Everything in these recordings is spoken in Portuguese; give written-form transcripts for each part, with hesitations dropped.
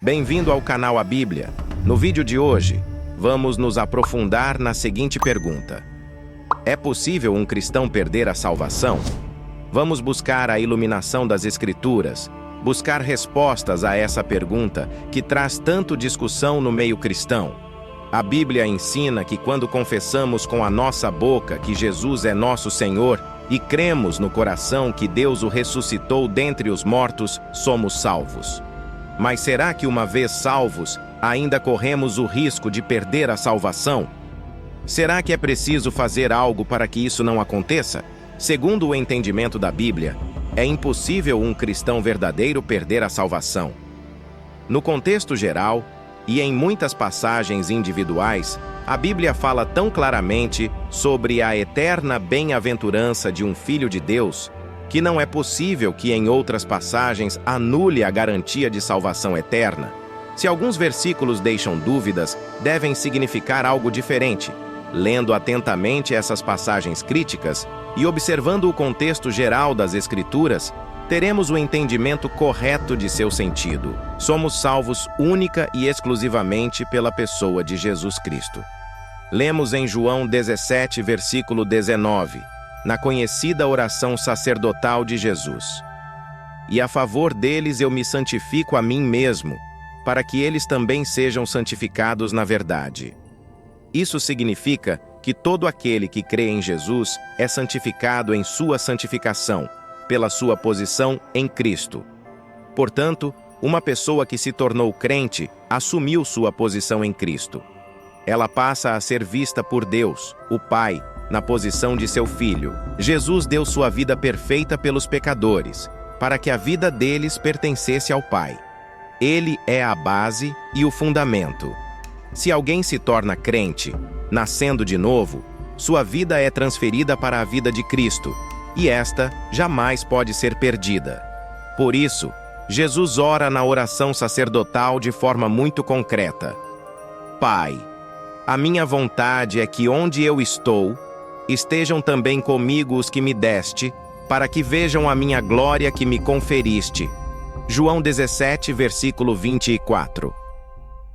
Bem-vindo ao canal A Bíblia. No vídeo de hoje, vamos nos aprofundar na seguinte pergunta: é possível um cristão perder a salvação? Vamos buscar a iluminação das Escrituras, buscar respostas a essa pergunta que traz tanto discussão no meio cristão. A Bíblia ensina que quando confessamos com a nossa boca que Jesus é nosso Senhor e cremos no coração que Deus o ressuscitou dentre os mortos, somos salvos. Mas será que uma vez salvos, ainda corremos o risco de perder a salvação? Será que é preciso fazer algo para que isso não aconteça? Segundo o entendimento da Bíblia, é impossível um cristão verdadeiro perder a salvação. No contexto geral, e em muitas passagens individuais, a Bíblia fala tão claramente sobre a eterna bem-aventurança de um filho de Deus, que não é possível que em outras passagens anule a garantia de salvação eterna. Se alguns versículos deixam dúvidas, devem significar algo diferente. Lendo atentamente essas passagens críticas e observando o contexto geral das Escrituras, teremos o entendimento correto de seu sentido. Somos salvos única e exclusivamente pela pessoa de Jesus Cristo. Lemos em João 17, versículo 19, na conhecida oração sacerdotal de Jesus: e a favor deles eu me santifico a mim mesmo, para que eles também sejam santificados na verdade. Isso significa que todo aquele que crê em Jesus é santificado em sua santificação, pela sua posição em Cristo. Portanto, uma pessoa que se tornou crente assumiu sua posição em Cristo. Ela passa a ser vista por Deus, o Pai, na posição de seu Filho. Jesus deu sua vida perfeita pelos pecadores, para que a vida deles pertencesse ao Pai. Ele é a base e o fundamento. Se alguém se torna crente, nascendo de novo, sua vida é transferida para a vida de Cristo, e esta jamais pode ser perdida. Por isso, Jesus ora na oração sacerdotal de forma muito concreta: Pai, a minha vontade é que onde eu estou, estejam também comigo os que me deste, para que vejam a minha glória que me conferiste. João 17, versículo 24.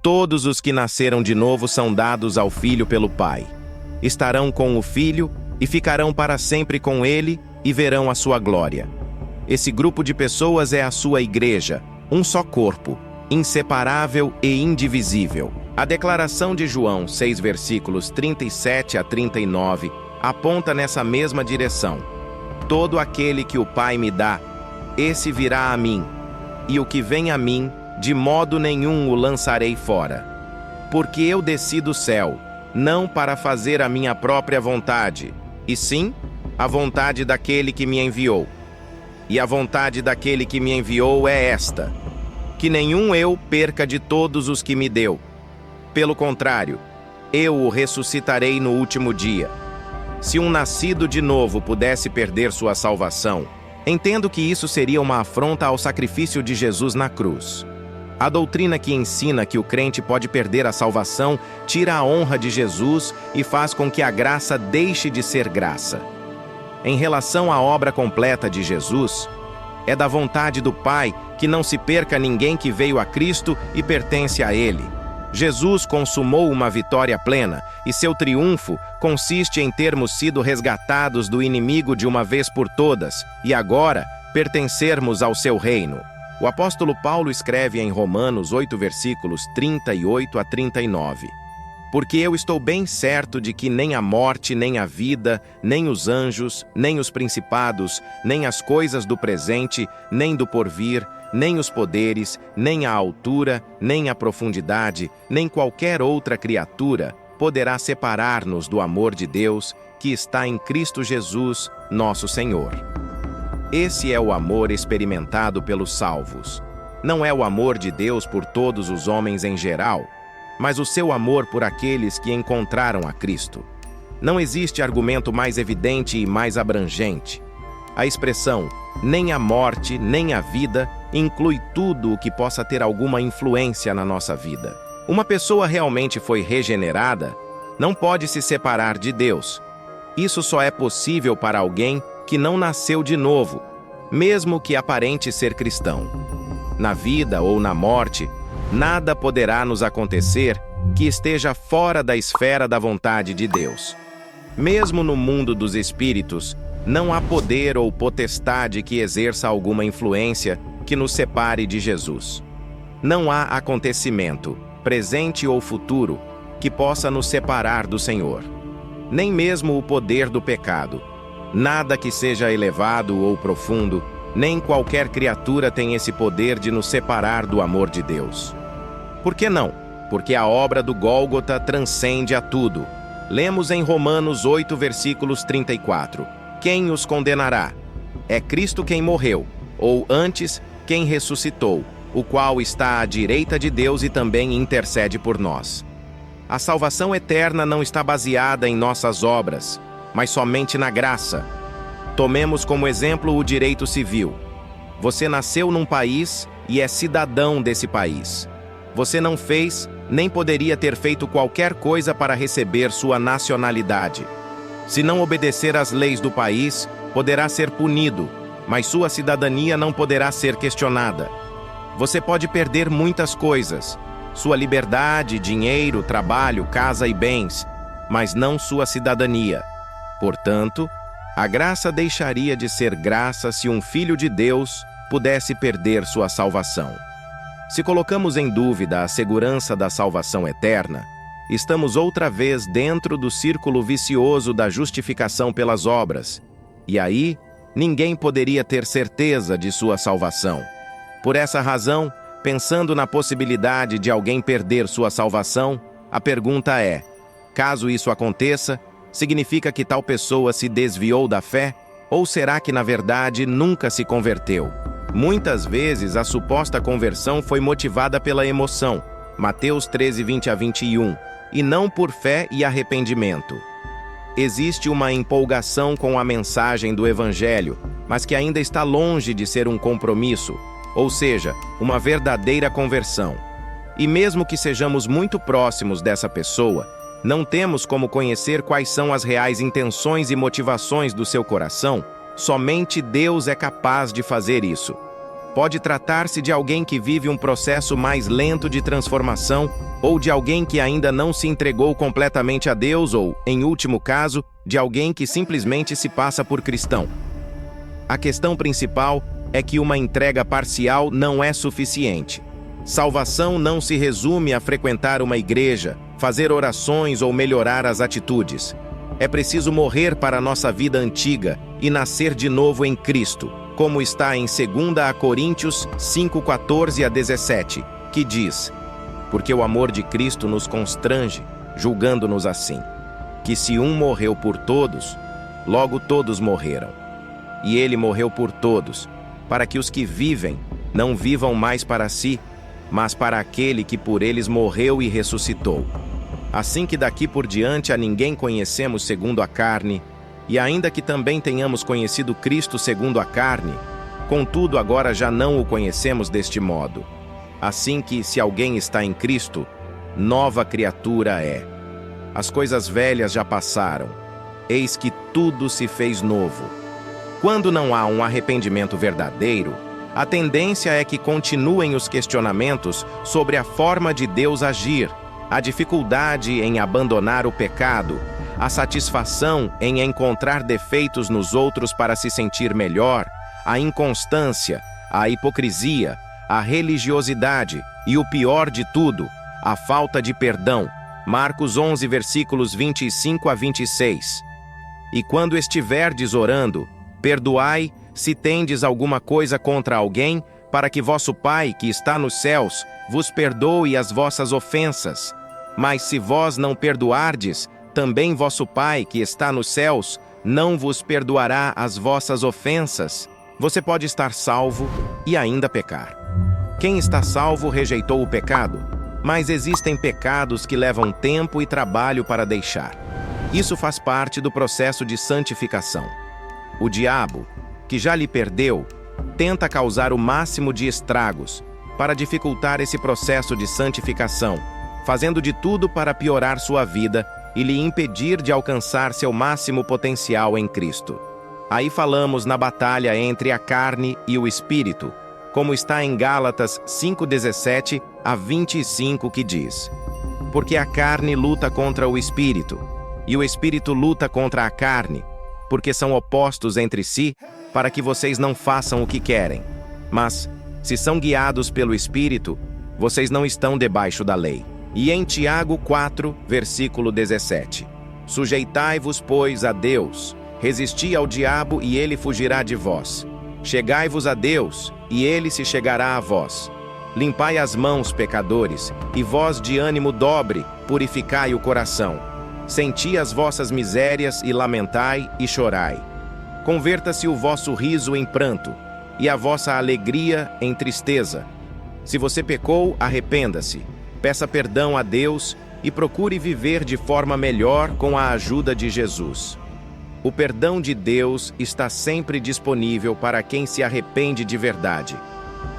Todos os que nasceram de novo são dados ao Filho pelo Pai. Estarão com o Filho e ficarão para sempre com ele e verão a sua glória. Esse grupo de pessoas é a sua igreja, um só corpo, inseparável e indivisível. A declaração de João 6, versículos 37 a 39, aponta nessa mesma direção. Todo aquele que o Pai me dá, esse virá a mim, e o que vem a mim, de modo nenhum o lançarei fora. Porque eu desci do céu, não para fazer a minha própria vontade, e sim a vontade daquele que me enviou. E a vontade daquele que me enviou é esta: que nenhum eu perca de todos os que me deu. Pelo contrário, eu o ressuscitarei no último dia. Se um nascido de novo pudesse perder sua salvação, entendo que isso seria uma afronta ao sacrifício de Jesus na cruz. A doutrina que ensina que o crente pode perder a salvação tira a honra de Jesus e faz com que a graça deixe de ser graça. Em relação à obra completa de Jesus, é da vontade do Pai que não se perca ninguém que veio a Cristo e pertence a Ele. Jesus consumou uma vitória plena, e seu triunfo consiste em termos sido resgatados do inimigo de uma vez por todas, e agora pertencermos ao seu reino. O apóstolo Paulo escreve em Romanos 8, versículos 38 a 39. Porque eu estou bem certo de que nem a morte, nem a vida, nem os anjos, nem os principados, nem as coisas do presente, nem do porvir, nem os poderes, nem a altura, nem a profundidade, nem qualquer outra criatura poderá separar-nos do amor de Deus que está em Cristo Jesus, nosso Senhor. Esse é o amor experimentado pelos salvos. Não é o amor de Deus por todos os homens em geral, mas o seu amor por aqueles que encontraram a Cristo. Não existe argumento mais evidente e mais abrangente. A expressão nem a morte, nem a vida inclui tudo o que possa ter alguma influência na nossa vida. Uma pessoa realmente foi regenerada, não pode se separar de Deus. Isso só é possível para alguém que não nasceu de novo, mesmo que aparente ser cristão. Na vida ou na morte, nada poderá nos acontecer que esteja fora da esfera da vontade de Deus. Mesmo no mundo dos espíritos, não há poder ou potestade que exerça alguma influência que nos separe de Jesus. Não há acontecimento, presente ou futuro, que possa nos separar do Senhor. Nem mesmo o poder do pecado. Nada que seja elevado ou profundo, nem qualquer criatura tem esse poder de nos separar do amor de Deus. Por que não? Porque a obra do Gólgota transcende a tudo. Lemos em Romanos 8, versículos 34. Quem os condenará? É Cristo quem morreu, ou antes, quem ressuscitou, o qual está à direita de Deus e também intercede por nós. A salvação eterna não está baseada em nossas obras, mas somente na graça. Tomemos como exemplo o direito civil. Você nasceu num país e é cidadão desse país. Você não fez, nem poderia ter feito qualquer coisa para receber sua nacionalidade. Se não obedecer às leis do país, poderá ser punido, mas sua cidadania não poderá ser questionada. Você pode perder muitas coisas, sua liberdade, dinheiro, trabalho, casa e bens, mas não sua cidadania. Portanto, a graça deixaria de ser graça se um filho de Deus pudesse perder sua salvação. Se colocamos em dúvida a segurança da salvação eterna, estamos outra vez dentro do círculo vicioso da justificação pelas obras, e aí ninguém poderia ter certeza de sua salvação. Por essa razão, pensando na possibilidade de alguém perder sua salvação, a pergunta é: caso isso aconteça, significa que tal pessoa se desviou da fé? Ou será que, na verdade, nunca se converteu? Muitas vezes, a suposta conversão foi motivada pela emoção, Mateus 13, 20 a 21, e não por fé e arrependimento. Existe uma empolgação com a mensagem do Evangelho, mas que ainda está longe de ser um compromisso, ou seja, uma verdadeira conversão. E mesmo que sejamos muito próximos dessa pessoa, não temos como conhecer quais são as reais intenções e motivações do seu coração. Somente Deus é capaz de fazer isso. Pode tratar-se de alguém que vive um processo mais lento de transformação, ou de alguém que ainda não se entregou completamente a Deus, ou, em último caso, de alguém que simplesmente se passa por cristão. A questão principal é que uma entrega parcial não é suficiente. Salvação não se resume a frequentar uma igreja, fazer orações ou melhorar as atitudes. É preciso morrer para a nossa vida antiga e nascer de novo em Cristo, como está em 2 Coríntios 5, 14 a 17, que diz: porque o amor de Cristo nos constrange, julgando-nos assim, que se um morreu por todos, logo todos morreram. E ele morreu por todos, para que os que vivem não vivam mais para si, mas para aquele que por eles morreu e ressuscitou. Assim que daqui por diante a ninguém conhecemos segundo a carne, e ainda que também tenhamos conhecido Cristo segundo a carne, contudo agora já não o conhecemos deste modo. Assim que, se alguém está em Cristo, nova criatura é. As coisas velhas já passaram, eis que tudo se fez novo. Quando não há um arrependimento verdadeiro, a tendência é que continuem os questionamentos sobre a forma de Deus agir, a dificuldade em abandonar o pecado, a satisfação em encontrar defeitos nos outros para se sentir melhor, a inconstância, a hipocrisia, a religiosidade e, o pior de tudo, a falta de perdão. Marcos 11, versículos 25 a 26. E quando estiverdes orando, perdoai se tendes alguma coisa contra alguém, para que vosso Pai, que está nos céus, vos perdoe as vossas ofensas. Mas se vós não perdoardes, também vosso Pai, que está nos céus, não vos perdoará as vossas ofensas. Você pode estar salvo e ainda pecar. Quem está salvo rejeitou o pecado, mas existem pecados que levam tempo e trabalho para deixar. Isso faz parte do processo de santificação. O diabo, que já lhe perdeu, tenta causar o máximo de estragos para dificultar esse processo de santificação, fazendo de tudo para piorar sua vida e lhe impedir de alcançar seu máximo potencial em Cristo. Aí falamos na batalha entre a carne e o espírito, como está em Gálatas 5:17 a 25, que diz: Porque a carne luta contra o espírito, e o espírito luta contra a carne, porque são opostos entre si, para que vocês não façam o que querem. Mas, se são guiados pelo espírito, vocês não estão debaixo da lei. E em Tiago 4, versículo 17: Sujeitai-vos, pois, a Deus, resisti ao diabo e ele fugirá de vós. Chegai-vos a Deus, e ele se chegará a vós. Limpai as mãos, pecadores, e vós de ânimo dobre, purificai o coração. Senti as vossas misérias e lamentai e chorai. Converta-se o vosso riso em pranto, e a vossa alegria em tristeza. Se você pecou, arrependa-se, peça perdão a Deus e procure viver de forma melhor com a ajuda de Jesus. O perdão de Deus está sempre disponível para quem se arrepende de verdade.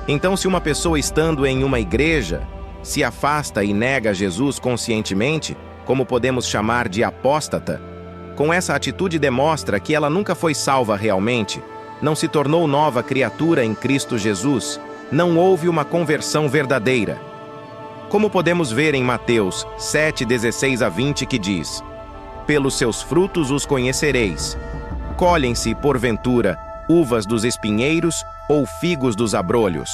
Então, se uma pessoa estando em uma igreja se afasta e nega Jesus conscientemente, como podemos chamar de apóstata, com essa atitude demonstra que ela nunca foi salva realmente, não se tornou nova criatura em Cristo Jesus, não houve uma conversão verdadeira. Como podemos ver em Mateus 7, 16 a 20, que diz: Pelos seus frutos os conhecereis. Colhem-se, porventura, uvas dos espinheiros ou figos dos abrolhos?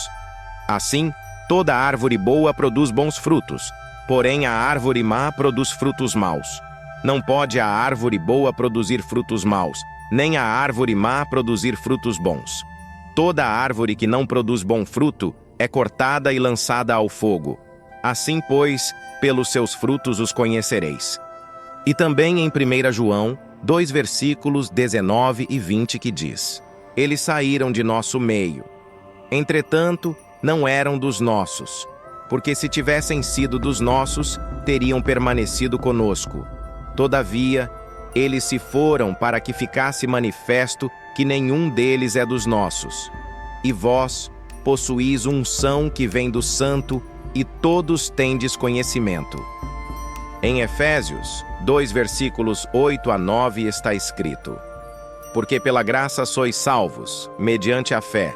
Assim, toda árvore boa produz bons frutos, porém a árvore má produz frutos maus. Não pode a árvore boa produzir frutos maus, nem a árvore má produzir frutos bons. Toda árvore que não produz bom fruto é cortada e lançada ao fogo. Assim, pois, pelos seus frutos os conhecereis. E também em 1 João 2, versículos 19 e 20, que diz: Eles saíram de nosso meio. Entretanto, não eram dos nossos, porque se tivessem sido dos nossos, teriam permanecido conosco. Todavia, eles se foram para que ficasse manifesto que nenhum deles é dos nossos. E vós possuís unção que vem do Santo, e todos tendes conhecimento. Em Efésios 2, versículos 8 a 9 está escrito: Porque pela graça sois salvos, mediante a fé.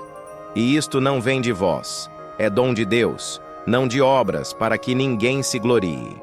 E isto não vem de vós, é dom de Deus, não de obras, para que ninguém se glorie.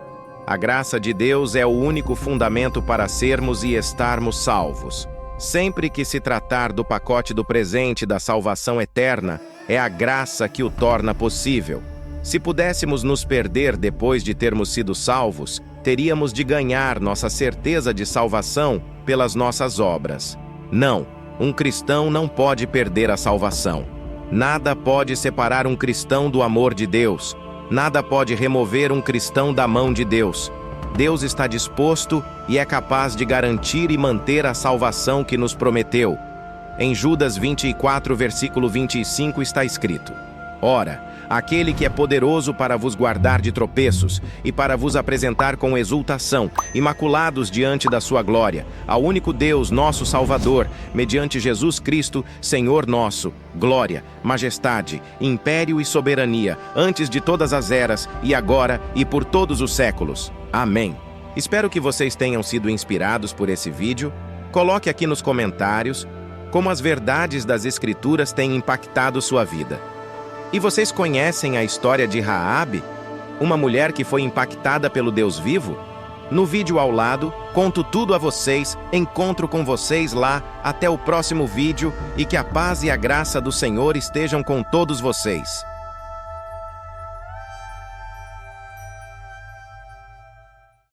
A graça de Deus é o único fundamento para sermos e estarmos salvos. Sempre que se tratar do pacote do presente da salvação eterna, é a graça que o torna possível. Se pudéssemos nos perder depois de termos sido salvos, teríamos de ganhar nossa certeza de salvação pelas nossas obras. Não, um cristão não pode perder a salvação. Nada pode separar um cristão do amor de Deus. Nada pode remover um cristão da mão de Deus. Deus está disposto e é capaz de garantir e manter a salvação que nos prometeu. Em Judas 24, versículo 25 está escrito: Ora, aquele que é poderoso para vos guardar de tropeços e para vos apresentar com exultação, imaculados diante da sua glória, ao único Deus, nosso Salvador, mediante Jesus Cristo, Senhor nosso, glória, majestade, império e soberania, antes de todas as eras, e agora e por todos os séculos. Amém. Espero que vocês tenham sido inspirados por esse vídeo. Coloque aqui nos comentários como as verdades das Escrituras têm impactado sua vida. E vocês conhecem a história de Raabe, uma mulher que foi impactada pelo Deus vivo? No vídeo ao lado, conto tudo a vocês, encontro com vocês lá, até o próximo vídeo e que a paz e a graça do Senhor estejam com todos vocês.